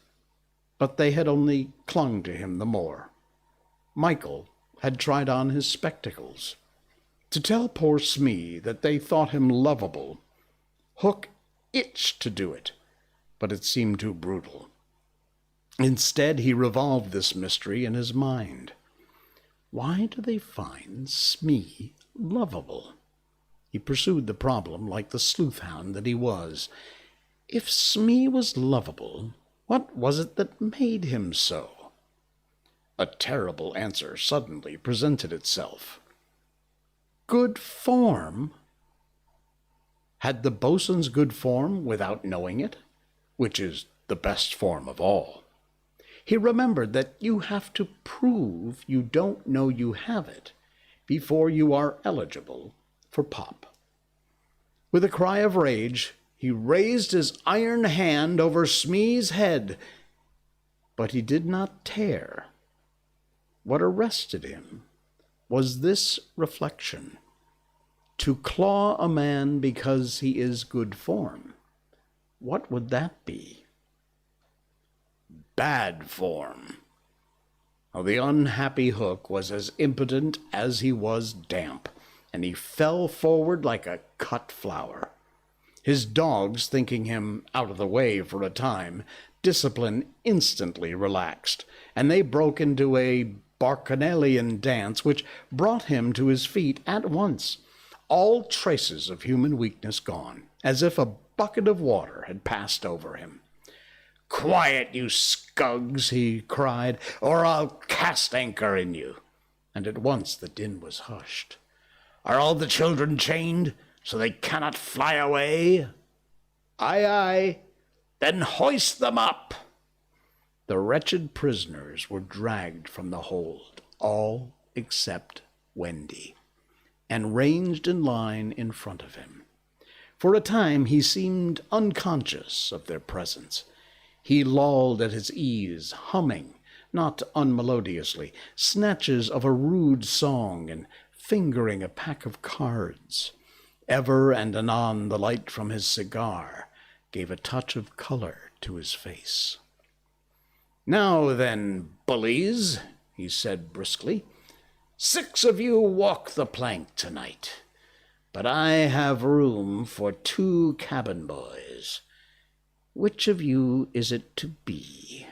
But they had only clung to him the more. Michael had tried on his spectacles. To tell poor Smee that they thought him lovable, Hook itched to do it, but it seemed too brutal. Instead, he revolved this mystery in his mind. Why do they find Smee lovable? He pursued the problem like the sleuth-hound that he was. If Smee was lovable, what was it that made him so? A terrible answer suddenly presented itself. Good form? Had the boatswain's good form without knowing it, which is the best form of all? He remembered that you have to prove you don't know you have it before you are eligible for pop. With a cry of rage, he raised his iron hand over Smee's head, but he did not tear. What arrested him was this reflection. To claw a man because he is good form, what would that be? Bad form. Now, the unhappy Hook was as impotent as he was damp, and he fell forward like a cut flower. His dogs, thinking him out of the way for a time, discipline instantly relaxed, and they broke into a bacchanalian dance which brought him to his feet at once, all traces of human weakness gone, as if a bucket of water had passed over him. "Quiet, you scugs," he cried, "or I'll cast anchor in you." And at once the din was hushed. "Are all the children chained, so they cannot fly away?" "Aye, aye." "Then hoist them up." The wretched prisoners were dragged from the hold, all except Wendy. and ranged in line in front of him. For a time he seemed unconscious of their presence. He lolled at his ease, humming, not unmelodiously, snatches of a rude song and fingering a pack of cards. Ever and anon the light from his cigar gave a touch of color to his face. "Now then, bullies," he said briskly, "6 of you walk the plank tonight, but I have room for 2 cabin boys. Which of you is it to be?"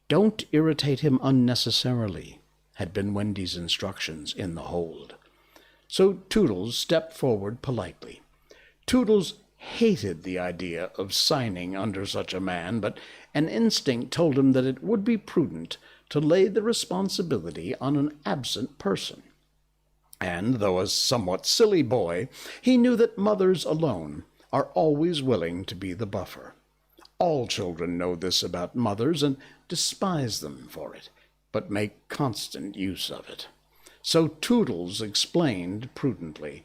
"Don't irritate him unnecessarily," had been Wendy's instructions in the hold. So Toodles stepped forward politely. Toodles hated the idea of signing under such a man, but an instinct told him that it would be prudent to lay the responsibility on an absent person. And, though a somewhat silly boy, he knew that mothers alone are always willing to be the buffer. All children know this about mothers and despise them for it, but make constant use of it. So Toodles explained prudently,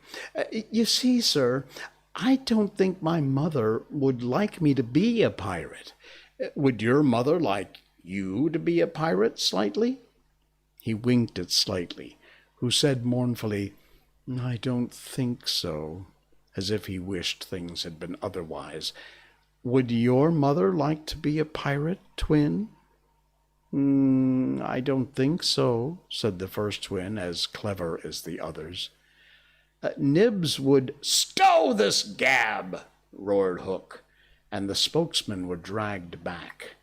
"You see, sir, I don't think my mother would like me to be a pirate. Would your mother like you to be a pirate, Slightly?" He winked at Slightly, who said mournfully, "I don't think so," as if he wished things had been otherwise. "Would your mother like to be a pirate, Twin?" "I don't think so," said the first twin, as clever as the others. "Nibs would—" "Stow this gab!" roared Hook, and the spokesmen were dragged back.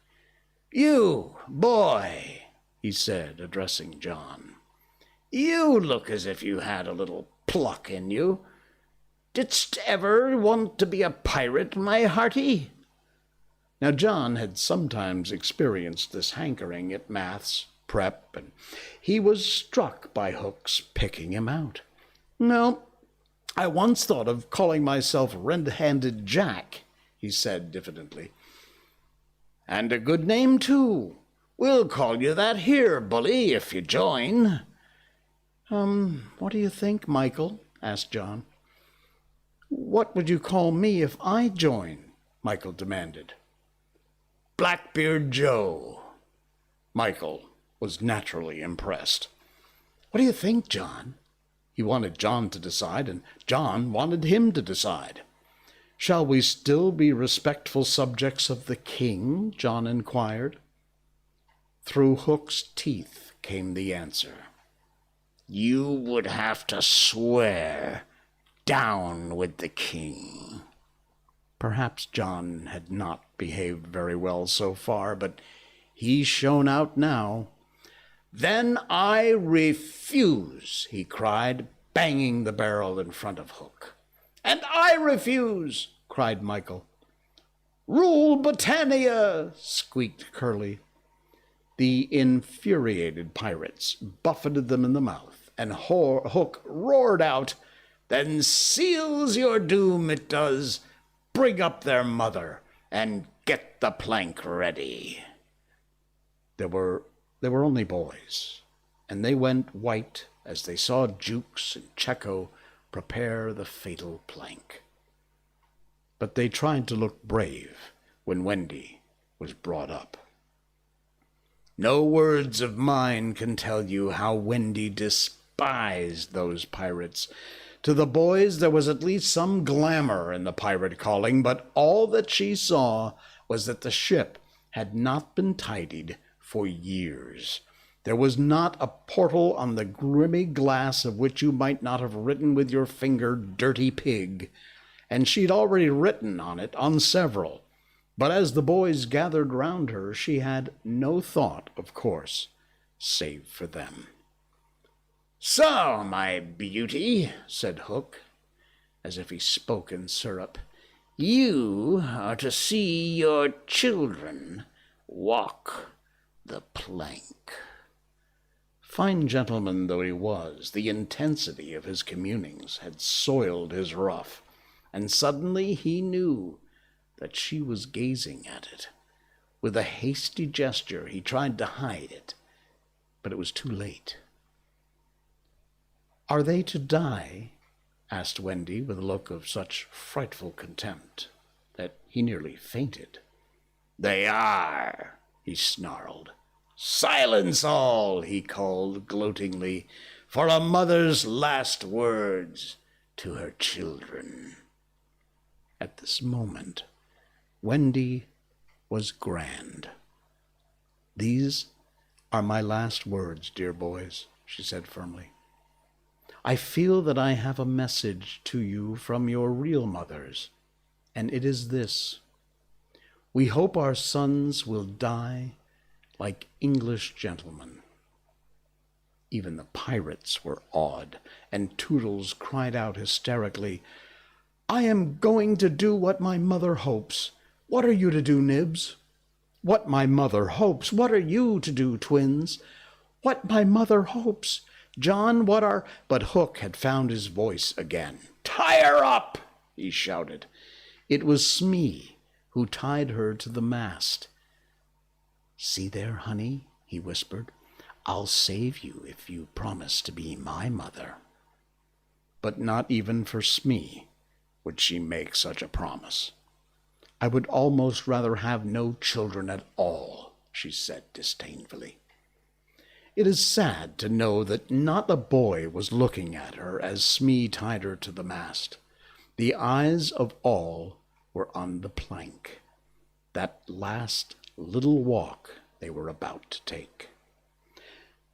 "You, boy," he said, addressing John, "you look as if you had a little pluck in you. Didst ever want to be a pirate, my hearty?" Now John had sometimes experienced this hankering at maths, prep, and he was struck by Hook's picking him out. "No, I once thought of calling myself Red-Handed Jack," he said diffidently. "And a good name, too. We'll call you that here, bully, if you join." What do you think, Michael?" asked John. "What would you call me if I join?" Michael demanded. "Blackbeard Joe." Michael was naturally impressed. "What do you think, John?" He wanted John to decide, and John wanted him to decide. "Shall we still be respectful subjects of the king?" John inquired. Through Hook's teeth came the answer. "You would have to swear, 'Down with the king.'" Perhaps John had not behaved very well so far, but he shone out now. "Then I refuse," he cried, banging the barrel in front of Hook. "And I refuse," cried Michael. "Rule Britannia," squeaked Curly. The infuriated pirates buffeted them in the mouth, and Hook roared out, "Then seals your doom it does. Bring up their mother, and get the plank ready." They were only boys, and they went white as they saw Jukes and Checo prepare the fatal plank. But they tried to look brave when Wendy was brought up. No words of mine can tell you how Wendy despised those pirates. To the boys there was at least some glamour in the pirate calling, but all that she saw was that the ship had not been tidied for years. There was not a portal on the grimy glass of which you might not have written with your finger, "Dirty Pig," and she'd already written on it on several. But as the boys gathered round her, she had no thought, of course, save for them. "So, my beauty," said Hook, as if he spoke in syrup, "you are to see your children walk the plank." Fine gentleman though he was, the intensity of his communings had soiled his ruff, and suddenly he knew that she was gazing at it. With a hasty gesture he tried to hide it, but it was too late. Are they to die? Asked Wendy with a look of such frightful contempt that he nearly fainted. They are, he snarled. Silence all, he called gloatingly, for a mother's last words to her children. At this moment, Wendy was grand. These are my last words, dear boys, she said firmly. I feel that I have a message to you from your real mothers, and it is this. We hope our sons will die like English gentlemen. Even the pirates were awed, and Toodles cried out hysterically, I am going to do what my mother hopes. What are you to do, Nibs? What my mother hopes. What are you to do, twins? What my mother hopes. John, what are... But Hook had found his voice again. Tie her up, he shouted. It was Smee who tied her to the mast. See there, honey, he whispered. I'll save you if you promise to be my mother. But not even for Smee would she make such a promise. I would almost rather have no children at all, she said disdainfully. It is sad to know that not a boy was looking at her as Smee tied her to the mast. The eyes of all were on the plank, that last little walk they were about to take.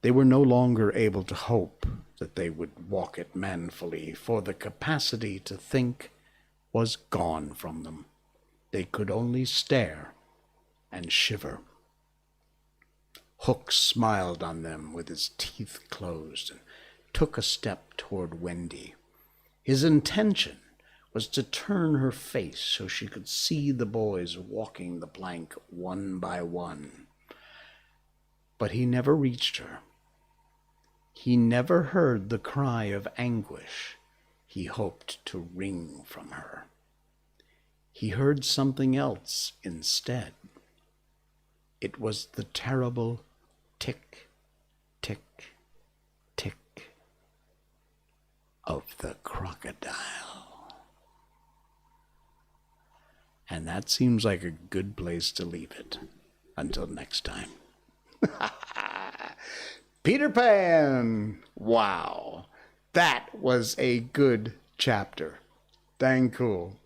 They were no longer able to hope that they would walk it manfully, for the capacity to think was gone from them. They could only stare and shiver. Hook smiled on them with his teeth closed and took a step toward Wendy. His intention was to turn her face so she could see the boys walking the plank one by one. But he never reached her. He never heard the cry of anguish he hoped to wring from her. He heard something else instead. It was the terrible tick, tick, tick of the crocodile. And that seems like a good place to leave it. Until next time. Peter Pan! Wow. That was a good chapter. Dang cool.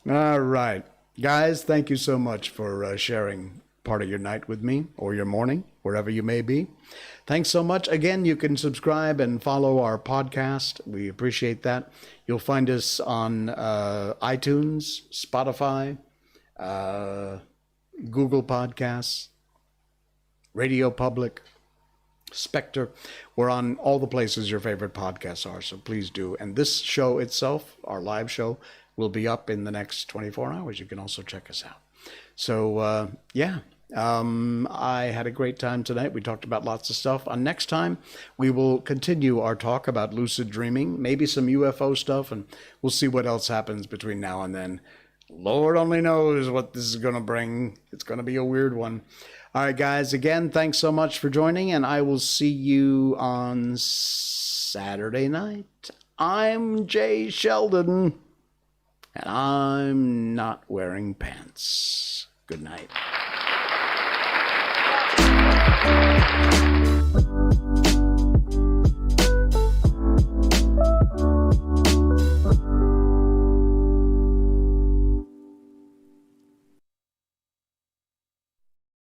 All right. Guys, thank you so much for sharing part of your night with me, or your morning, wherever you may be. Thanks so much. Again, you can subscribe and follow our podcast. We appreciate that. You'll find us on iTunes, Spotify, Google Podcasts, Radio Public, Spectre. We're on all the places your favorite podcasts are, so please do. And this show itself, our live show, will be up in the next 24 hours. You can also check us out. So, I had a great time tonight. We talked about lots of stuff. Next time, we will continue our talk about lucid dreaming, maybe some UFO stuff, and we'll see what else happens between now and then. Lord only knows what this is going to bring. It's going to be a weird one. All right, guys, again, thanks so much for joining, and I will see you on Saturday night. I'm Jay Sheldon, and I'm not wearing pants. Good night.